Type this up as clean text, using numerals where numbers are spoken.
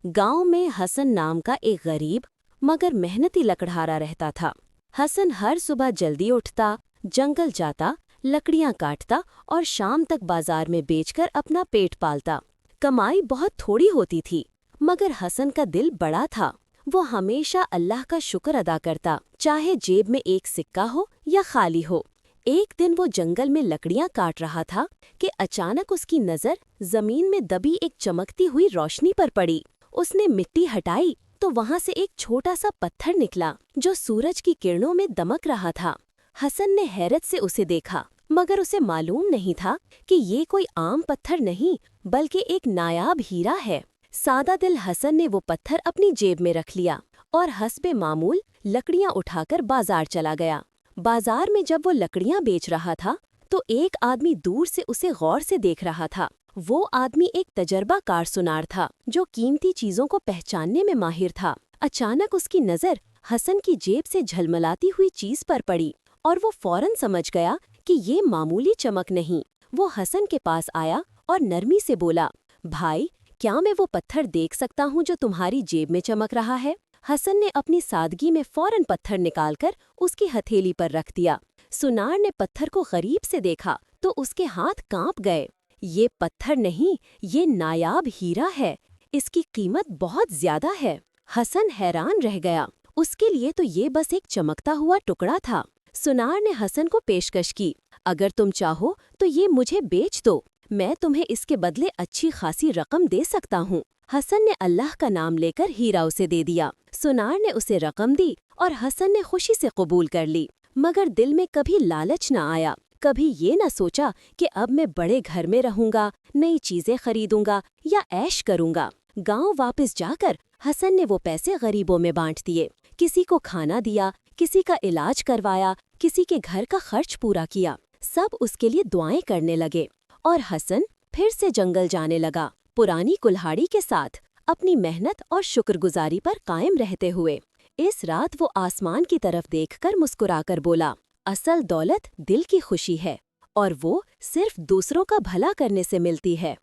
गांव में हसन नाम का एक गरीब मगर मेहनती लकड़हारा रहता था। हसन हर सुबह जल्दी उठता, जंगल जाता, लकड़ियां काटता और शाम तक बाजार में बेचकर अपना पेट पालता। कमाई बहुत थोड़ी होती थी, मगर हसन का दिल बड़ा था। वो हमेशा अल्लाह का शुक्र अदा करता, चाहे जेब में एक सिक्का हो या खाली हो। एक दिन वो जंगल में लकड़ियां काट रहा था कि अचानक उसकी नज़र जमीन में दबी एक चमकती हुई रोशनी पर पड़ी। उसने मिट्टी हटाई तो वहां से एक छोटा सा पत्थर निकला जो सूरज की किरणों में दमक रहा था। हसन ने हैरत से उसे देखा, मगर उसे मालूम नहीं था कि ये कोई आम पत्थर नहीं बल्कि एक नायाब हीरा है। सादा दिल हसन ने वो पत्थर अपनी जेब में रख लिया और हस्बे मामूल लकड़ियां उठाकर बाजार चला गया। बाजार में जब वो लकड़ियां बेच रहा था तो एक आदमी दूर से उसे गौर से देख रहा था। वो आदमी एक तजर्बाकार सुनार था जो कीमती चीजों को पहचानने में माहिर था। अचानक उसकी नज़र हसन की जेब से झलमलाती हुई चीज पर पड़ी और वो फौरन समझ गया कि ये मामूली चमक नहीं। वो हसन के पास आया और नरमी से बोला, भाई, क्या मैं वो पत्थर देख सकता हूँ जो तुम्हारी जेब में चमक रहा है? हसन ने अपनी सादगी में फौरन पत्थर निकालकर उसकी हथेली पर रख दिया। सुनार ने पत्थर को गरीब से देखा तो उसके हाथ कांप गए। ये पत्थर नहीं, ये नायाब हीरा है। इसकी कीमत बहुत ज्यादा है। हसन हैरान रह गया। उसके लिए तो ये बस एक चमकता हुआ टुकड़ा था। सुनार ने हसन को पेशकश की, अगर तुम चाहो तो ये मुझे बेच दो, मैं तुम्हें इसके बदले अच्छी खासी रकम दे सकता हूँ। हसन ने अल्लाह का नाम लेकर हीरा उसे दे दिया। सुनार ने उसे रकम दी और हसन ने खुशी से कबूल कर ली, मगर दिल में कभी लालच न आया। कभी ये न सोचा कि अब मैं बड़े घर में रहूंगा, नई चीजें खरीदूंगा या ऐश करूंगा। गांव वापस जाकर हसन ने वो पैसे गरीबों में बांट दिए। किसी को खाना दिया, किसी का इलाज करवाया, किसी के घर का खर्च पूरा किया। सब उसके लिए दुआएं करने लगे और हसन फिर से जंगल जाने लगा, पुरानी कुल्हाड़ी के साथ, अपनी मेहनत और शुक्रगुजारी पर कायम रहते हुए। इस रात वो आसमान की तरफ देखकर मुस्कुराकर बोला, असल दौलत दिल की खुशी है और वो सिर्फ दूसरों का भला करने से मिलती है।